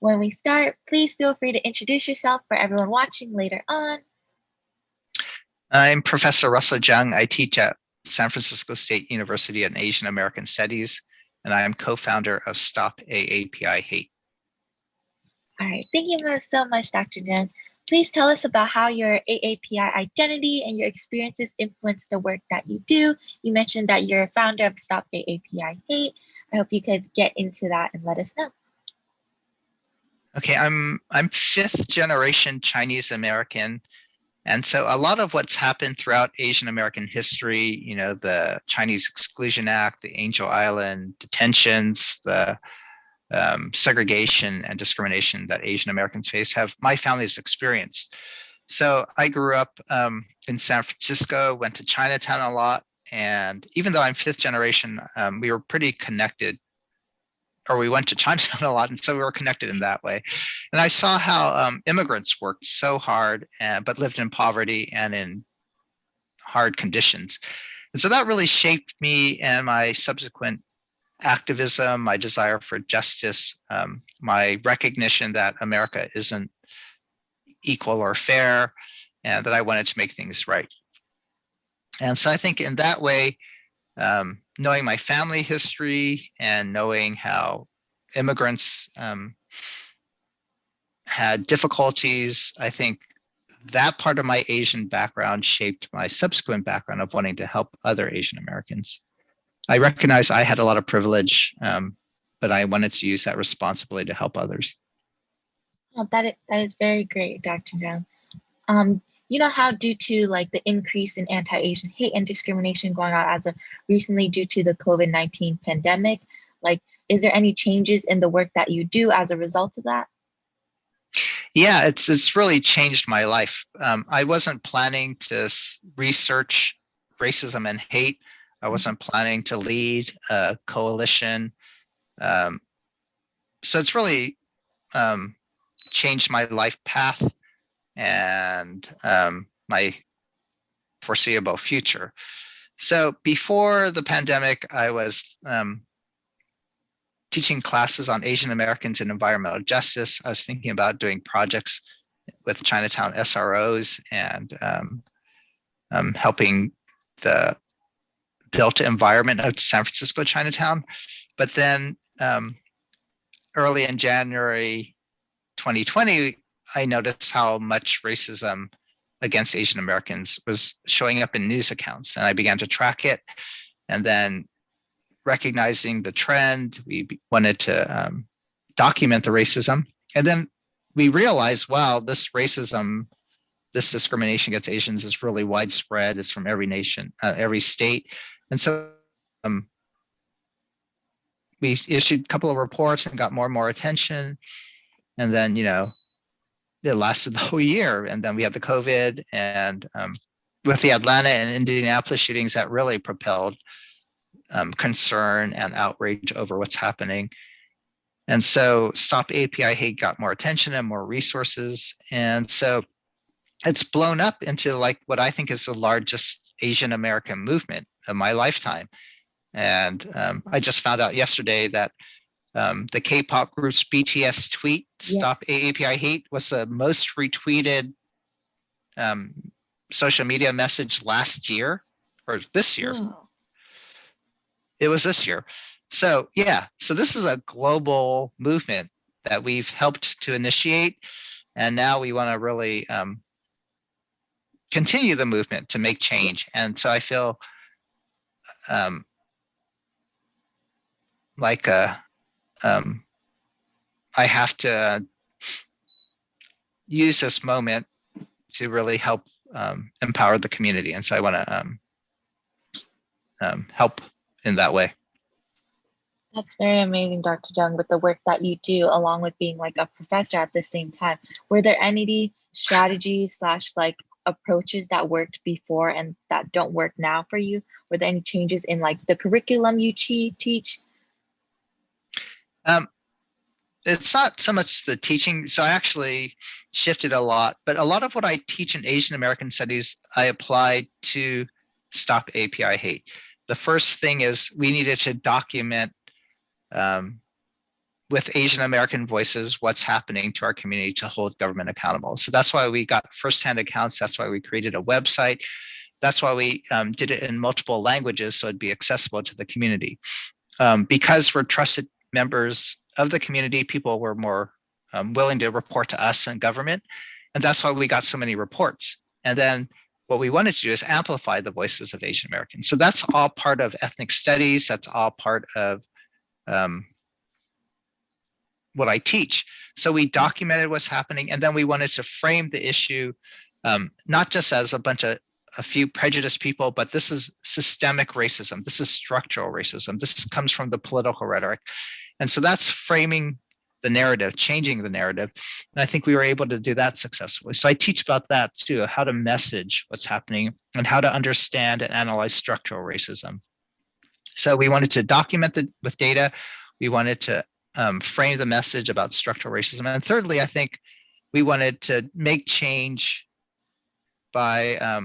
When we start, please feel free to introduce yourself for everyone watching later on. I'm Professor Russell Jeung. I teach at San Francisco State University in Asian American Studies, and I am co-founder of Stop AAPI Hate. All right, thank you so much, Dr. Jeung. Please tell us about how your AAPI identity and your experiences influence the work that you do. You mentioned that you're a founder of Stop AAPI Hate. I hope you could get into that and let us know. Okay, I'm fifth generation Chinese American. And so a lot of what's happened throughout Asian American history, the Chinese Exclusion Act, the Angel Island detentions, the segregation and discrimination that Asian Americans face, have my family's experienced. So I grew up in San Francisco, went to Chinatown a lot. And even though I'm fifth generation, we were pretty connected, or we went to Chinatown a lot, and so we were connected in that way. And I saw how immigrants worked so hard, but lived in poverty and in hard conditions. And so that really shaped me and my subsequent activism, my desire for justice, my recognition that America isn't equal or fair, and that I wanted to make things right. And so I think in that way, knowing my family history and knowing how immigrants had difficulties, I think that part of my Asian background shaped my subsequent background of wanting to help other Asian Americans. I recognize I had a lot of privilege, but I wanted to use that responsibly to help others. Oh, that is very great, Dr. Jeung. You know how due to the increase in anti-Asian hate and discrimination going on as of recently due to the COVID-19 pandemic, is there any changes in the work that you do as a result of that? Yeah, it's really changed my life. I wasn't planning to research racism and hate. I wasn't planning to lead a coalition. So it's really changed my life path and my foreseeable future. So before the pandemic, I was teaching classes on Asian Americans and environmental justice. I was thinking about doing projects with Chinatown SROs and helping the built environment of San Francisco Chinatown. But then early in January 2020, I noticed how much racism against Asian Americans was showing up in news accounts, and I began to track it. And then recognizing the trend, we wanted to document the racism. And then we realized, wow, this racism, this discrimination against Asians is really widespread. It's from every nation, every state. And so we issued a couple of reports and got more and more attention. And then, it lasted the whole year. And then we had the COVID, and with the Atlanta and Indianapolis shootings, that really propelled concern and outrage over what's happening. And so Stop API Hate got more attention and more resources. And so it's blown up into what I think is the largest Asian American movement of my lifetime. And I just found out yesterday that the K-pop group's BTS tweet, Stop AAPI Hate, was the most retweeted social media message last year, or this year. Oh. It was this year. So so this is a global movement that we've helped to initiate. And now we want to really continue the movement to make change. And so I feel I have to use this moment to really help empower the community. And so I want to help in that way. That's very amazing, Dr. Jeung, with the work that you do, along with being a professor at the same time. Were there any strategies / approaches that worked before and that don't work now for you? Were there any changes in the curriculum you teach? It's not so much the teaching. So I actually shifted a lot, but a lot of what I teach in Asian American studies, I applied to Stop API Hate. The first thing is we needed to document with Asian American voices, what's happening to our community to hold government accountable. So that's why we got firsthand accounts. That's why we created a website. That's why we did it in multiple languages so it'd be accessible to the community. Because we're trusted members of the community, people were more willing to report to us and government. And that's why we got so many reports. And then what we wanted to do is amplify the voices of Asian Americans. So that's all part of ethnic studies. That's all part of what I teach. So we documented what's happening, and then we wanted to frame the issue not just as a few prejudiced people, but this is systemic racism. This is structural racism. This comes from the political rhetoric. And so that's framing the narrative, changing the narrative. And I think we were able to do that successfully. So I teach about that too, how to message what's happening and how to understand and analyze structural racism. So we wanted to document with data. We wanted to frame the message about structural racism. And thirdly, I think we wanted to make change by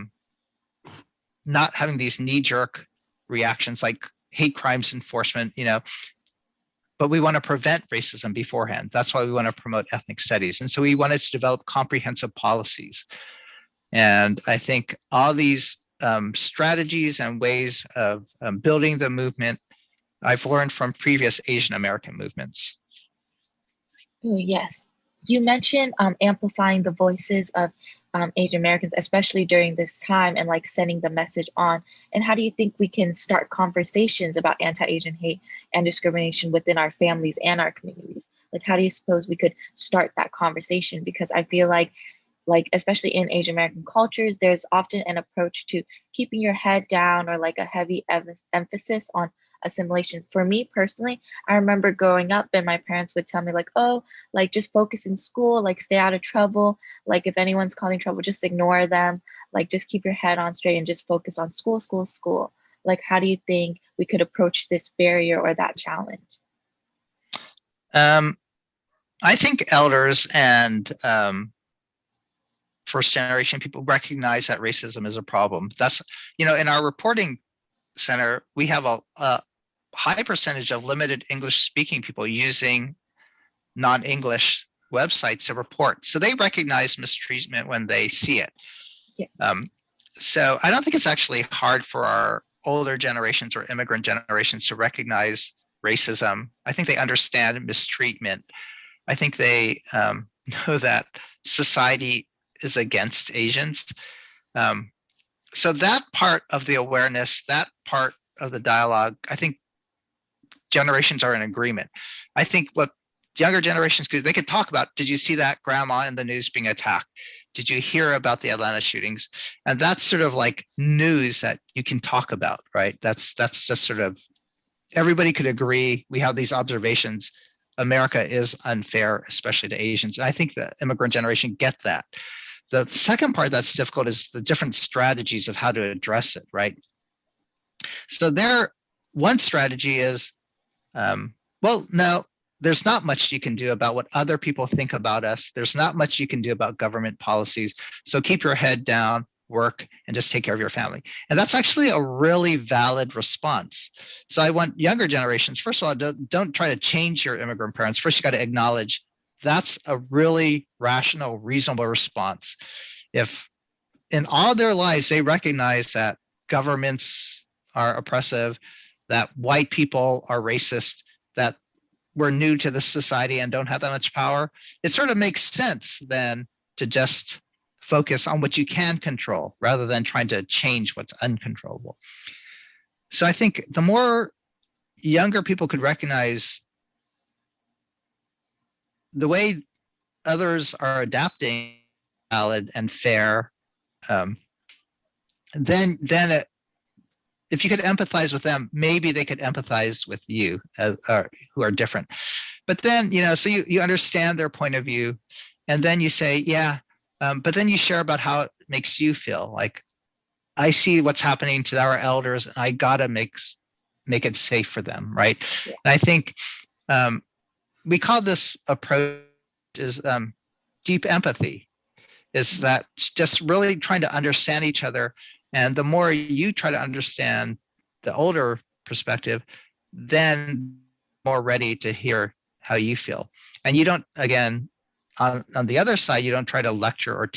not having these knee-jerk reactions like hate crimes enforcement, but we want to prevent racism beforehand. That's why we want to promote ethnic studies. And so we wanted to develop comprehensive policies. And I think all these strategies and ways of building the movement, I've learned from previous Asian American movements. Oh, yes. You mentioned amplifying the voices of Asian Americans, especially during this time, and like sending the message on. And how do you think we can start conversations about anti-Asian hate and discrimination within our families and our communities? Like, how do you suppose we could start that conversation? Because I feel like especially in Asian American cultures, there's often an approach to keeping your head down or like a heavy emphasis on assimilation. For me personally, I remember growing up and my parents would tell me like, oh, like just focus in school, like stay out of trouble. Like if anyone's causing trouble, just ignore them. Like just keep your head on straight and just focus on school, school, school. Like, how do you think we could approach this barrier or that challenge? I think elders and first generation people recognize that racism is a problem. That's, in our reporting center, we have a high percentage of limited English speaking people using non-English websites to report. So they recognize mistreatment when they see it. Yeah. So I don't think it's actually hard for our older generations or immigrant generations to recognize racism. I think they understand mistreatment. I think they know that society is against Asians. So that part of the awareness, that part of the dialogue, I think generations are in agreement. I think what younger generations could, they could talk about, did you see that grandma in the news being attacked? Did you hear about the Atlanta shootings? And that's sort of like news that you can talk about, right? That's just sort of, everybody could agree. We have these observations. America is unfair, especially to Asians. And I think the immigrant generation get that. The second part that's difficult is the different strategies of how to address it, right? So one strategy is, no, there's not much you can do about what other people think about us. There's not much you can do about government policies. So keep your head down, work, and just take care of your family. And that's actually a really valid response. So I want younger generations, first of all, don't try to change your immigrant parents. First, you got to acknowledge that's a really rational, reasonable response. If in all their lives, they recognize that governments are oppressive, that white people are racist, that we're new to this society and don't have that much power, it sort of makes sense then to just focus on what you can control rather than trying to change what's uncontrollable. So I think the more younger people could recognize the way others are adapting valid and fair, then if you could empathize with them, maybe they could empathize with you who are different. But then, so you understand their point of view, and then you say, yeah, but then you share about how it makes you feel. Like, I see what's happening to our elders, and I gotta make it safe for them, right? Yeah. And I think we call this approach is deep empathy. Is that just really trying to understand each other. And the more you try to understand the older perspective, then more ready to hear how you feel. And you don't, again, on the other side, you don't try to lecture or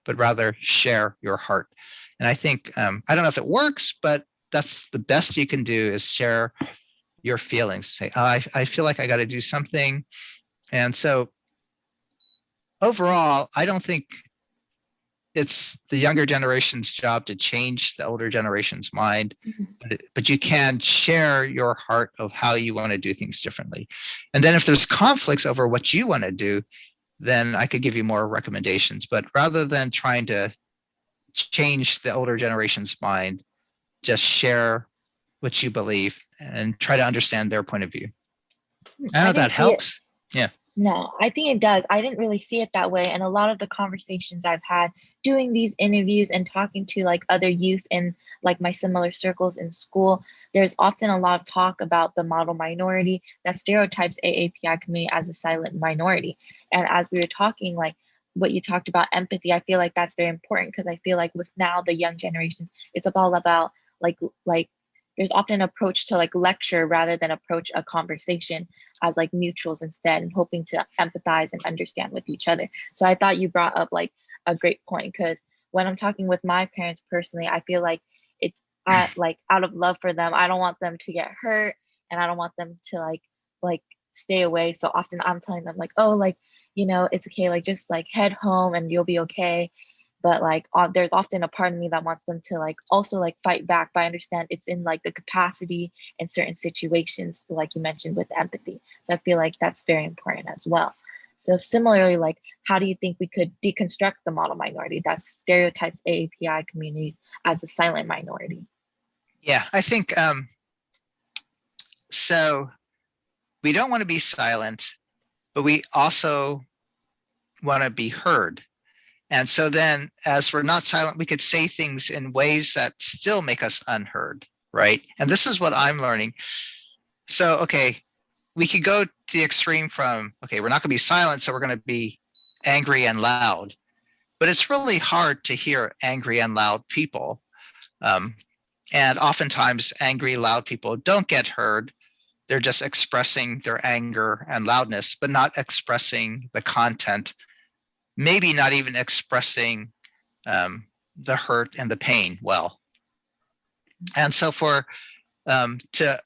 but rather share your heart. And I think, I don't know if it works, but that's the best you can do, is share your feelings. Say, oh, I feel like I got to do something. And so overall, I don't think it's the younger generation's job to change the older generation's mind, but you can share your heart of how you want to do things differently. And then if there's conflicts over what you want to do, then I could give you more recommendations. But rather than trying to change the older generation's mind, just share what you believe and try to understand their point of view. I know that helps. Yeah. No, I think it does. I didn't really see it that way. And a lot of the conversations I've had doing these interviews and talking to like other youth in like my similar circles in school, there's often a lot of talk about the model minority that stereotypes AAPI community as a silent minority. And as we were talking, like what you talked about empathy, I feel like that's very important because I feel like with now the young generations, it's all about like there's often an approach to like lecture rather than approach a conversation as like neutrals instead, and hoping to empathize and understand with each other. So I thought you brought up like a great point, because when I'm talking with my parents personally, I feel like it's like out of love for them. I don't want them to get hurt, and I don't want them to like stay away. So often I'm telling them like, oh, like, you know, it's okay, like just like head home and you'll be okay. But like there's often a part of me that wants them to like also like fight back, but I understand it's in like the capacity in certain situations, like you mentioned with empathy. So I feel like that's very important as well. So similarly, like how do you think we could deconstruct the model minority that stereotypes AAPI communities as a silent minority? Yeah, I think so. We don't want to be silent, but we also want to be heard. And so then, as we're not silent, we could say things in ways that still make us unheard, right? And this is what I'm learning. So, okay, we could go to the extreme from, okay, we're not going to be silent, so we're going to be angry and loud. But it's really hard to hear angry and loud people. And oftentimes, angry, loud people don't get heard. They're just expressing their anger and loudness, but not expressing the content, maybe not even expressing the hurt and the pain well. And so for to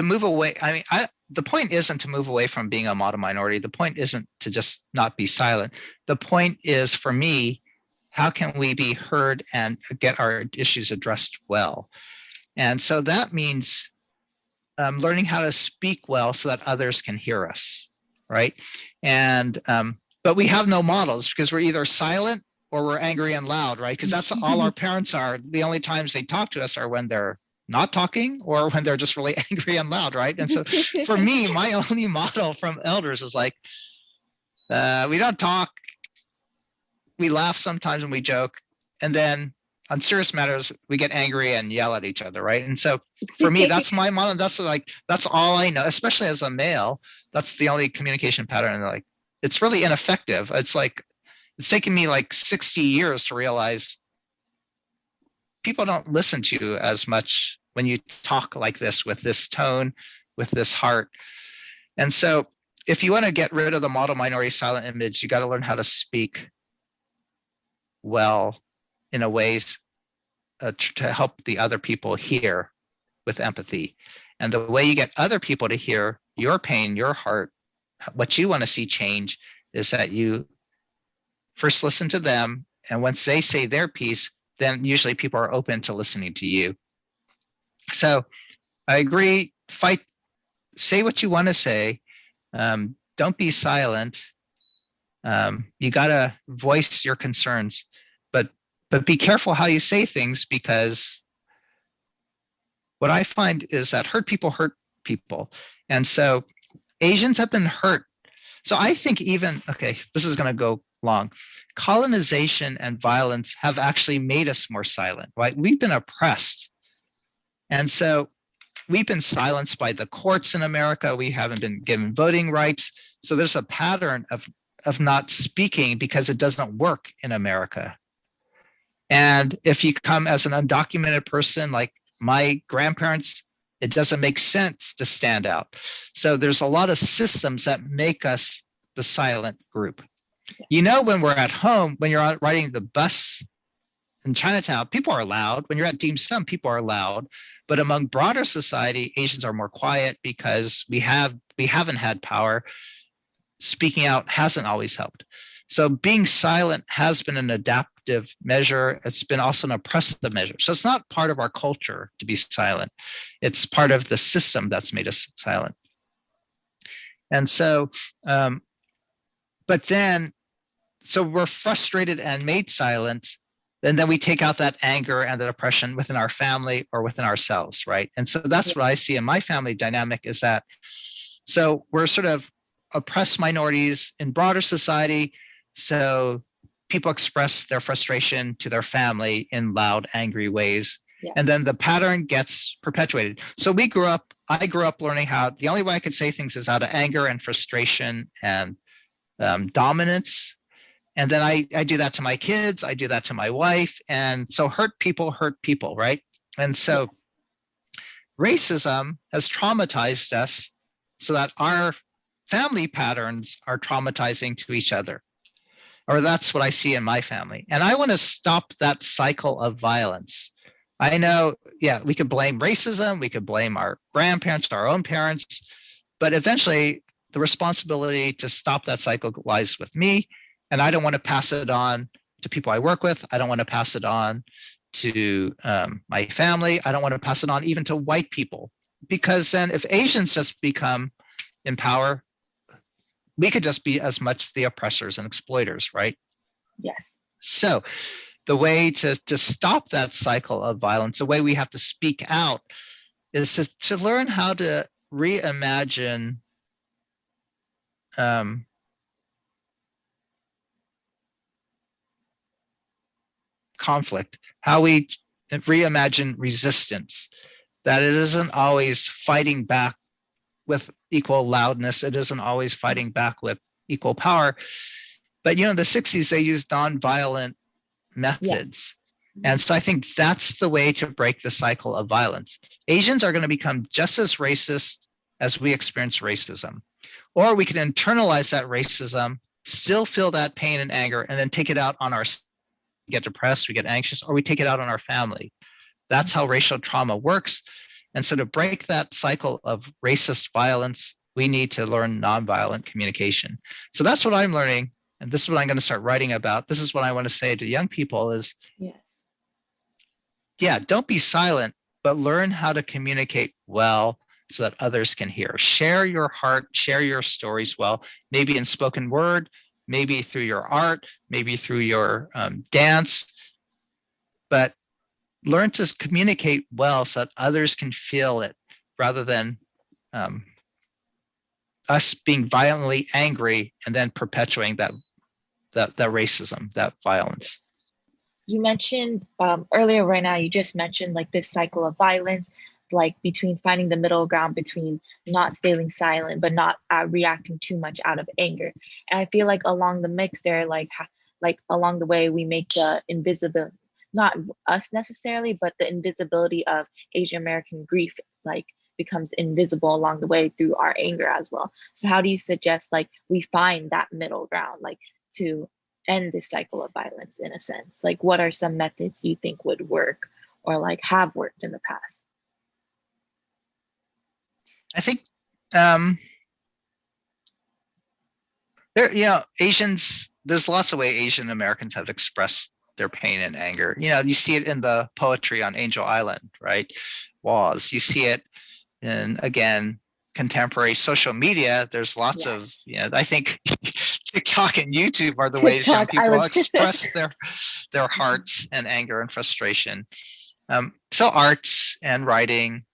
move away, I mean, the point isn't to move away from being a model minority. The point isn't to just not be silent. The point is, for me, how can we be heard and get our issues addressed well? And so that means learning how to speak well so that others can hear us, right? And but we have no models because we're either silent or we're angry and loud, right? Because that's all our parents are. The only times they talk to us are when they're not talking or when they're just really angry and loud, right? And so for me, my only model from elders is like, we don't talk, we laugh sometimes and we joke, and then on serious matters, we get angry and yell at each other, right? And so for me, that's my model. That's all I know, especially as a male. That's the only communication pattern. And like, it's really ineffective. It's like, it's taken me like 60 years to realize people don't listen to you as much when you talk like this, with this tone, with this heart. And so if you want to get rid of the model minority silent image, you got to learn how to speak well in a ways to help the other people hear with empathy. And the way you get other people to hear your pain, your heart, what you want to see change, is that you first listen to them. And once they say their piece, then usually people are open to listening to you. So I agree, fight, say what you want to say. Don't be silent. You got to voice your concerns, but be careful how you say things, because what I find is that hurt people. And so Asians have been hurt. So I think even, okay, this is going to go long. Colonization and violence have actually made us more silent, right? We've been oppressed. And so we've been silenced by the courts in America. We haven't been given voting rights. So there's a pattern of not speaking because it doesn't work in America. And if you come as an undocumented person, like my grandparents It doesn't make sense to stand out. So there's a lot of systems that make us the silent group. You know, when we're at home, when you're riding the bus in Chinatown, people are loud. When you're at dim sum, people are loud. But among broader society, Asians are more quiet because we haven't had power. Speaking out hasn't always helped. So being silent has been an adaptive measure. It's been also an oppressive measure. So it's not part of our culture to be silent. It's part of the system that's made us silent. And so, but then, so we're frustrated and made silent, and then we take out that anger and that oppression within our family or within ourselves, right? And so that's what I see in my family dynamic is that, so we're sort of oppressed minorities in broader society. So people express their frustration to their family in loud, angry ways. Yeah. And then the pattern gets perpetuated. So I grew up learning how the only way I could say things is out of anger and frustration and dominance. And then I do that to my kids. I do that to my wife. And so hurt people, right? And so racism has traumatized us so that our family patterns are traumatizing to each other. Or that's what I see in my family. And I want to stop that cycle of violence. I know, yeah, we could blame racism. We could blame our grandparents, our own parents. But eventually, the responsibility to stop that cycle lies with me. And I don't want to pass it on to people I work with. I don't want to pass it on to my family. I don't want to pass it on even to white people. Because then if Asians just become in power, we could just be as much the oppressors and exploiters, right? Yes. So the way to stop that cycle of violence, the way we have to speak out is to learn how to reimagine conflict, how we reimagine resistance, that it isn't always fighting back with equal loudness. It isn't always fighting back with equal power. But, you know, in the 60s, they used nonviolent methods. Yes. And so I think that's the way to break the cycle of violence. Asians are going to become just as racist as we experience racism. Or we can internalize that racism, still feel that pain and anger, and then take it out on ourselves. We get depressed, we get anxious, or we take it out on our family. That's how racial trauma works. And so to break that cycle of racist violence, we need to learn nonviolent communication. So that's what I'm learning. And this is what I'm going to start writing about. This is what I want to say to young people is, yes, yeah, don't be silent, but learn how to communicate well so that others can hear. Share your heart, share your stories well, maybe in spoken word, maybe through your art, maybe through your dance, but learn to communicate well so that others can feel it rather than us being violently angry and then perpetuating that racism, that violence. You mentioned earlier right now, you just mentioned like this cycle of violence, like between finding the middle ground between not staying silent, but not reacting too much out of anger. And I feel like along the mix there, like along the way, we make the invisible, not us necessarily, but the invisibility of Asian American grief, like becomes invisible along the way through our anger as well. So how do you suggest like we find that middle ground, like to end this cycle of violence in a sense? Like what are some methods you think would work or like have worked in the past? I think Asians, there's lots of ways Asian Americans have expressed their pain and anger. You know, you see it in the poetry on Angel Island, right? Walls. You see it in, again, contemporary social media. There's lots of, I think TikTok and YouTube are the ways young people express their hearts and anger and frustration. So arts and writing,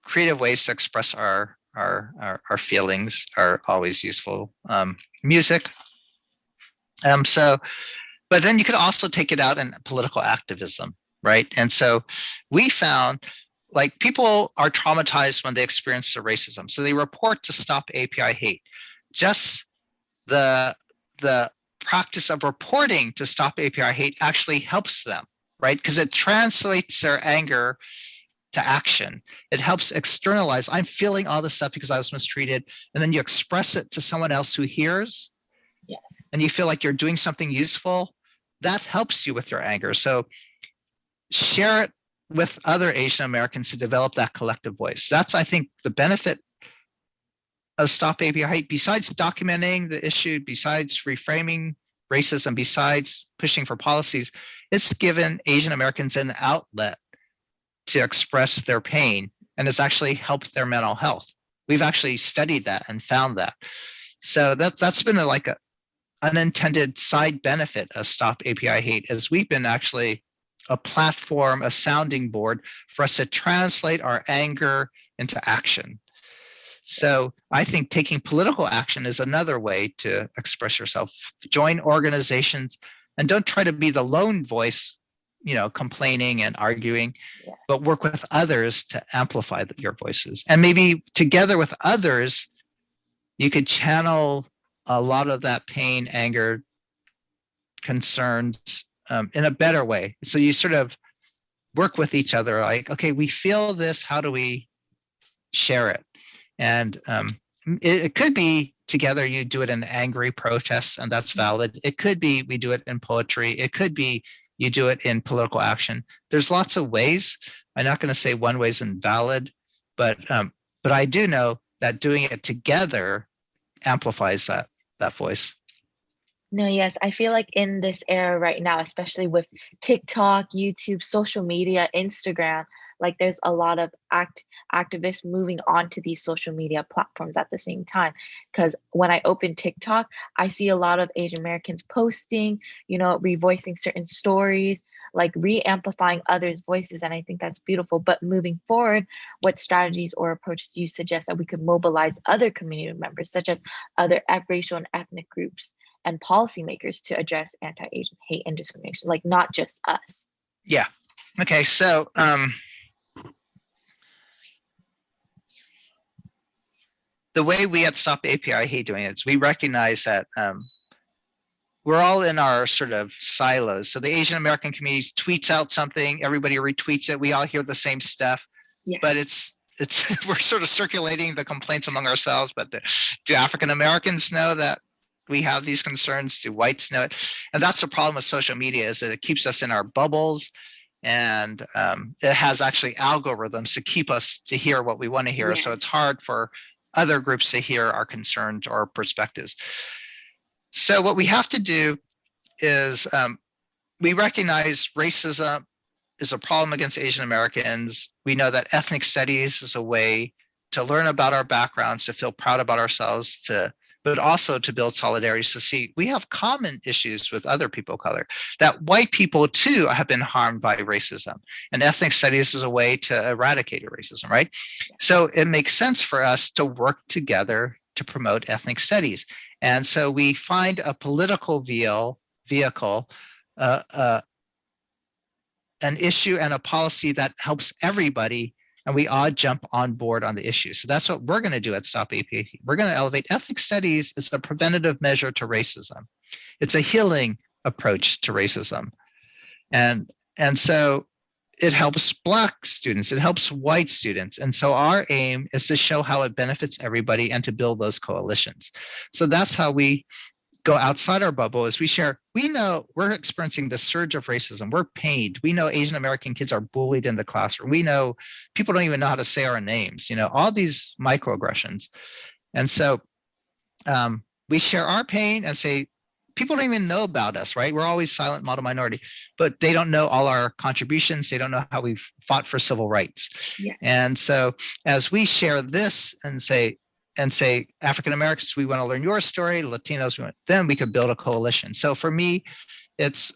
creative ways to express our feelings are always useful. Music. But then you could also take it out in political activism, right? And so we found like people are traumatized when they experience the racism. So they report to Stop API Hate. Just the practice of reporting to Stop API Hate actually helps them, right? Because it translates their anger to action. It helps externalize. I'm feeling all this stuff because I was mistreated. And then you express it to someone else who hears, Yes. and you feel like you're doing something useful. That helps you with your anger. So share it with other Asian Americans to develop that collective voice. That's, I think, the benefit of Stop API Hate, besides documenting the issue, besides reframing racism, besides pushing for policies. It's given Asian Americans an outlet to express their pain, and it's actually helped their mental health. We've actually studied that and found that. So that's been like a unintended side benefit of Stop API Hate, as we've been actually a platform, a sounding board for us to translate our anger into action. So I think taking political action is another way to express yourself. Join organizations and don't try to be the lone voice, complaining and arguing, but work with others to amplify your voices. And maybe together with others, you could channel a lot of that pain, anger, concerns in a better way. So you sort of work with each other, like, okay, we feel this, how do we share it? And it could be together you do it in angry protests, and that's valid. It could be we do it in poetry. It could be you do it in political action. There's lots of ways. I'm not going to say one way is invalid, but I do know that doing it together amplifies that voice. No, yes, I feel like in this era right now, especially with TikTok, YouTube, social media, Instagram, like there's a lot of activists moving on to these social media platforms at the same time. Because when I open TikTok, I see a lot of Asian Americans posting, revoicing certain stories, like re-amplifying others' voices. And I think that's beautiful. But moving forward, what strategies or approaches do you suggest that we could mobilize other community members, such as other racial and ethnic groups and policymakers, to address anti-Asian hate and discrimination, like not just us? Yeah. Okay. So the way we at Stop API Hate doing it is we recognize that we're all in our sort of silos. So the Asian American community tweets out something, everybody retweets it, we all hear the same stuff, but it's we're sort of circulating the complaints among ourselves. But do African Americans know that we have these concerns? Do whites know it? And that's the problem with social media, is that it keeps us in our bubbles, and it has actually algorithms to keep us to hear what we want to hear. So it's hard for other groups to hear our concerns or perspectives. So what we have to do is we recognize racism is a problem against Asian Americans. We know that ethnic studies is a way to learn about our backgrounds, to feel proud about ourselves, but also to build solidarity, to see we have common issues with other people of color, that white people too have been harmed by racism. And ethnic studies is a way to eradicate racism, right? So it makes sense for us to work together to promote ethnic studies. And so we find a political vehicle, an issue and a policy that helps everybody, and we all jump on board on the issue. So that's what we're going to do at Stop API. We're going to elevate ethnic studies as a preventative measure to racism. It's a healing approach to racism. And so it helps Black students, it helps white students. And so our aim is to show how it benefits everybody and to build those coalitions. So that's how we go outside our bubble, is we share, we know we're experiencing the surge of racism. We're pained. We know Asian American kids are bullied in the classroom. We know people don't even know how to say our names, all these microaggressions. And so we share our pain and say, people don't even know about us, right? We're always silent model minority, but they don't know all our contributions. They don't know how we've fought for civil rights. And so as we share this and say, African Americans, we want to learn your story, Latinos, then we could build a coalition. So for me, it's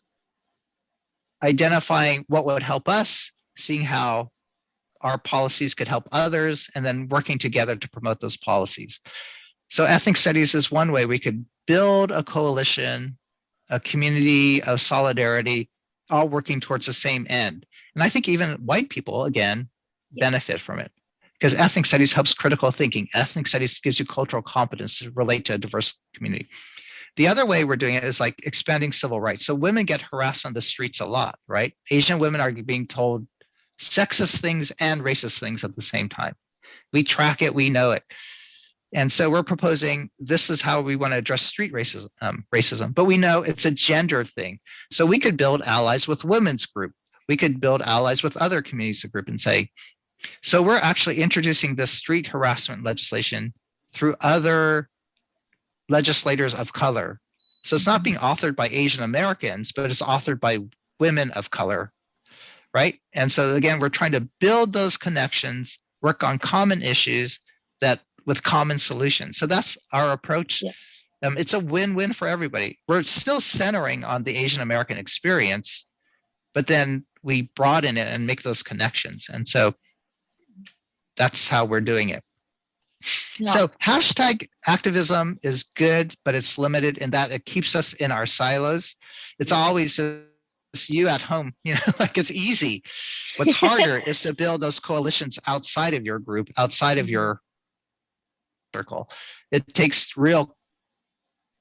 identifying what would help us, seeing how our policies could help others, and then working together to promote those policies. So ethnic studies is one way we could build a coalition, a community of solidarity, all working towards the same end. And I think even white people, again, benefit from it, because ethnic studies helps critical thinking. Ethnic studies gives you cultural competence to relate to a diverse community. The other way we're doing it is like expanding civil rights. So women get harassed on the streets a lot, right? Asian women are being told sexist things and racist things at the same time. We track it, we know it. And so we're proposing this is how we want to address street racism, but we know it's a gender thing. So we could build allies with women's group. We could build allies with other communities of group and say, so we're actually introducing this street harassment legislation through other legislators of color. So it's not being authored by Asian Americans, but it's authored by women of color, right? And so again, we're trying to build those connections, work on common issues that with common solutions. So that's our approach. Yes. It's a win-win for everybody. We're still centering on the Asian American experience, but then we broaden it and make those connections. And so that's how we're doing it. Yeah. So hashtag activism is good, but it's limited in that it keeps us in our silos. It's always you at home, like it's easy. What's harder is to build those coalitions outside of your group, outside of your circle. It takes real,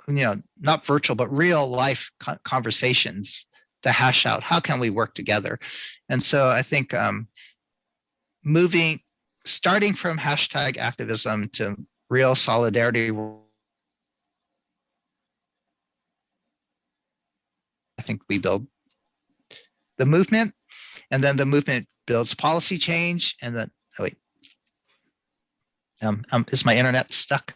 not virtual, but real life conversations to hash out how can we work together. And so I think starting from hashtag activism to real solidarity, I think we build the movement, and then the movement builds policy change, and then is my internet stuck?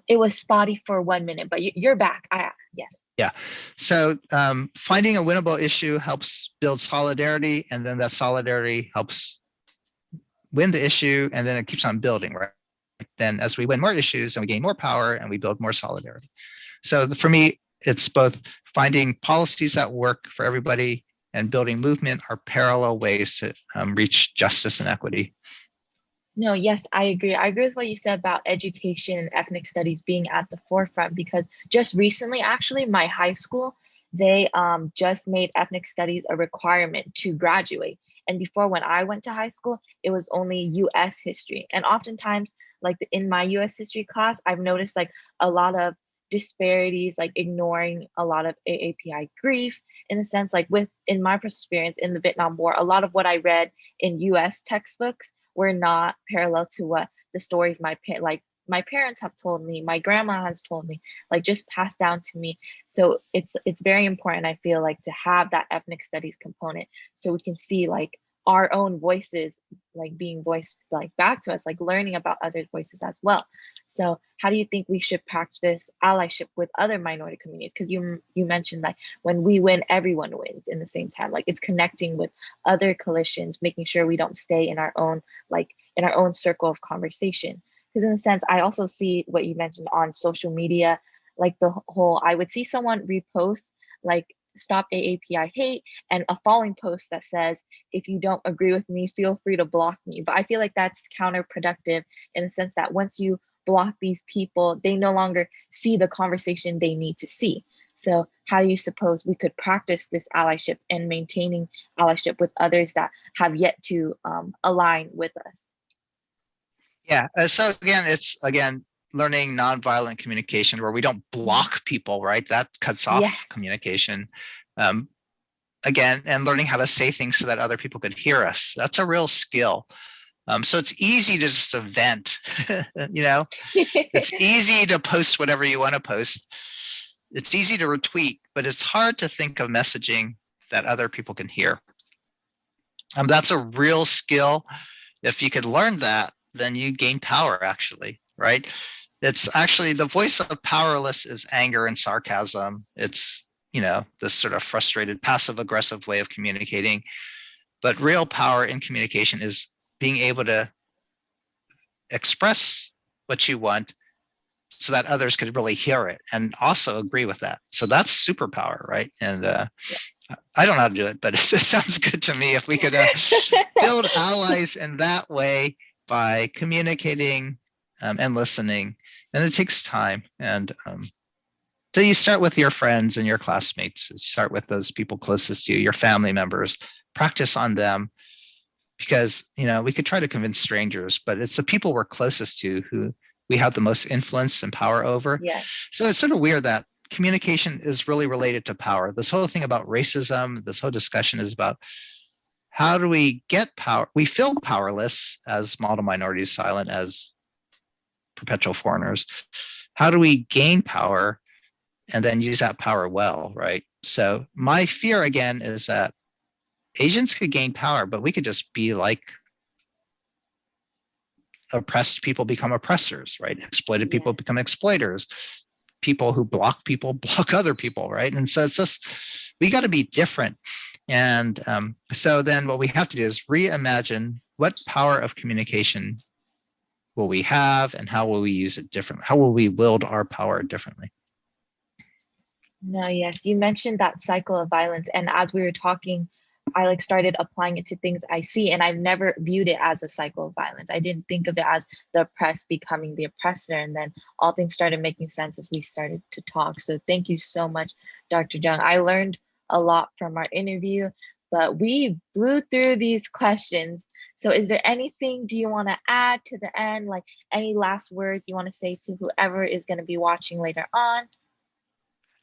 It was spotty for 1 minute, but you're back. Yes. Yeah. So finding a winnable issue helps build solidarity, and then that solidarity helps win the issue, and then it keeps on building, right? Then as we win more issues and we gain more power and we build more solidarity. So for me, it's both finding policies that work for everybody and building movement are parallel ways to reach justice and equity. No, yes, I agree. I agree with what you said about education and ethnic studies being at the forefront, because just recently, actually, my high school, they just made ethnic studies a requirement to graduate. And before, when I went to high school, it was only US history. And oftentimes, like in my US history class, I've noticed like a lot of disparities, like ignoring a lot of AAPI grief, in a sense, like in my personal experience in the Vietnam War, a lot of what I read in US textbooks were not parallel to what the stories my parents have told me, my grandma has told me, like just passed down to me. So it's very important, I feel like, to have that ethnic studies component so we can see like our own voices like being voiced like back to us, like learning about others' voices as well. So how do you think we should practice allyship with other minority communities? Because you mentioned that when we win, everyone wins in the same time. Like it's connecting with other coalitions, making sure we don't stay in our own circle of conversation. Because in a sense, I also see what you mentioned on social media, like I would see someone repost like stop AAPI hate and a following post that says, if you don't agree with me, feel free to block me. But I feel like that's counterproductive in the sense that once you block these people, they no longer see the conversation they need to see. So how do you suppose we could practice this allyship and maintaining allyship with others that have yet to align with us? Yeah. So it's learning nonviolent communication where we don't block people, right? That cuts off communication. Again, and learning how to say things so that other people could hear us. That's a real skill. So it's easy to just vent, it's easy to post whatever you want to post. It's easy to retweet, but it's hard to think of messaging that other people can hear. That's a real skill. If you could learn that, then you gain power, actually, right? It's actually the voice of powerless is anger and sarcasm. It's, this sort of frustrated, passive aggressive way of communicating. But real power in communication is being able to express what you want so that others could really hear it and also agree with that. So that's superpower, right? And I don't know how to do it, but it sounds good to me if we could build allies in that way by communicating and listening. And it takes time. And so you start with your friends and your classmates. You start with those people closest to you, your family members. Practice on them, because we could try to convince strangers, but it's the people we're closest to who we have the most influence and power over. Yeah. So it's sort of weird that communication is really related to power. This whole thing about racism, this whole discussion is about how do we get power? We feel powerless as model minorities, silent as perpetual foreigners. How do we gain power and then use that power well, right? So my fear again is that Asians could gain power, but we could just be like oppressed people become oppressors, right? Exploited people become Yes. exploiters. People who block people block other people, right? And so it's just, we got to be different. And so then what we have to do is reimagine what power of communication will we have and how will we use it differently? How will we wield our power differently? No, yes. You mentioned that cycle of violence. And as we were talking, I like started applying it to things I see. And I've never viewed it as a cycle of violence. I didn't think of it as the oppressed becoming the oppressor. And then all things started making sense as we started to talk. So thank you so much, Dr. Jeung. I learned a lot from our interview, but we blew through these questions. So is there anything do you want to add to the end? Like any last words you want to say to whoever is going to be watching later on?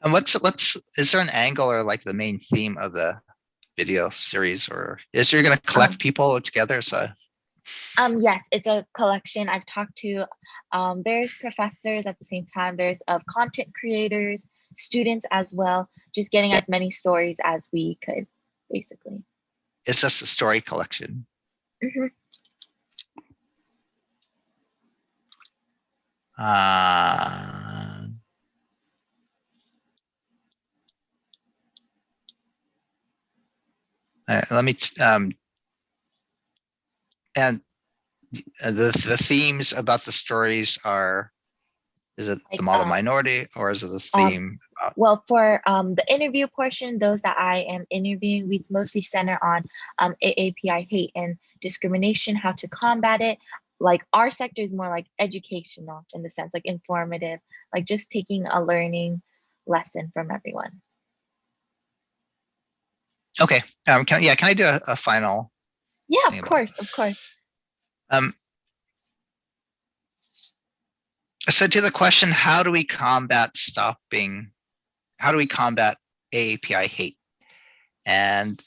And is there an angle or like the main theme of the video series, or is you're going to collect Um, people together? So yes, it's a collection. I've talked to various professors at the same time, various of content creators, students as well, just getting as many stories as we could, basically. it's just a story collection. Mhm. Uh, let me and the themes about the stories are, is it the Like, model minority or is it the um, theme about, well, for the interview portion, those that I am interviewing, we mostly center on AAPI hate and discrimination, how to combat it. Like our sector is more like educational in the sense, like informative, like just taking a learning lesson from everyone. okay, can I do a final Yeah, thing of about, course, of course. um so to the question, how do we combat AAPI hate? And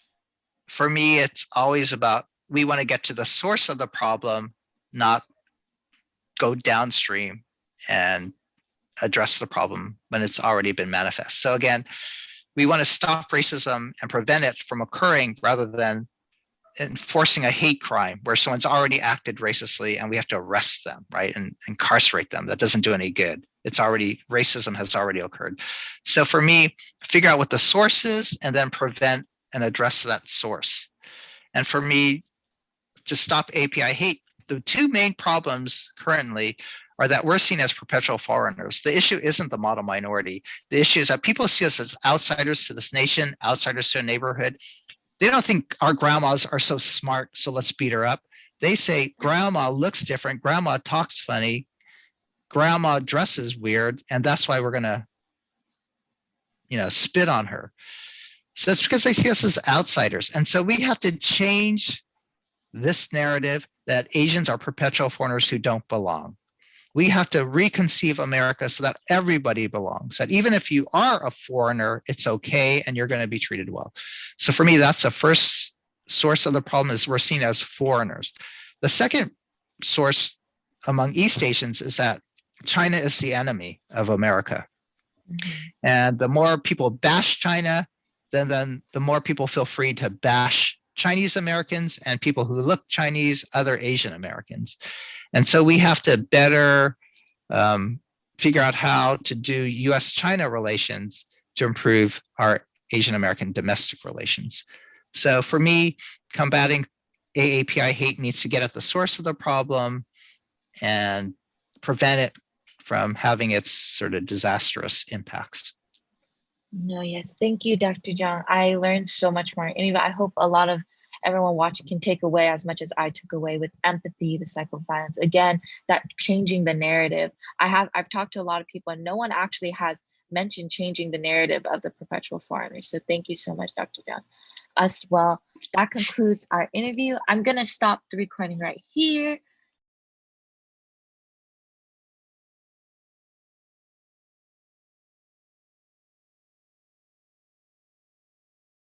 for me, it's always about, we want to get to the source of the problem, not go downstream and address the problem when it's already been manifest. So again, we want to stop racism and prevent it from occurring rather than enforcing a hate crime where someone's already acted racistly and we have to arrest them, right, and incarcerate them. That doesn't do any good. It's already, racism has already occurred. So for me, figure out what the source is and then prevent and address that source. And for me, to stop API hate, the two main problems currently are that we're seen as perpetual foreigners. The issue isn't the model minority. The issue is that people see us as outsiders to this nation, outsiders to a neighborhood. They don't think our grandmas are so smart, so let's beat her up. They say grandma looks different, grandma talks funny, grandma dresses weird, and that's why we're gonna, spit on her. So it's because they see us as outsiders. And so we have to change this narrative that Asians are perpetual foreigners who don't belong. We have to reconceive America so that everybody belongs, that even if you are a foreigner, it's okay and you're going to be treated well. So for me, that's the first source of the problem, is we're seen as foreigners. The second source among East Asians is that China is the enemy of America. Mhm. And the more people bash China, then the more people feel free to bash Chinese Americans and people who look Chinese, other Asian Americans. And so we have to better figure out how to do US-China relations to improve our Asian American domestic relations. So for me, combating AAPI hate needs to get at the source of the problem and prevent it from having its sort of disastrous impacts. No, yes. Thank you, Dr. Jung. I learned so much more. Anyway, I hope a lot of everyone watching can take away as much as I took away with empathy, the cycle of violence. Again, that changing the narrative. I've talked to a lot of people and no one actually has mentioned changing the narrative of the perpetual foreigners. So thank you so much, Dr. Jung. As well, that concludes our interview. I'm gonna stop the recording right here.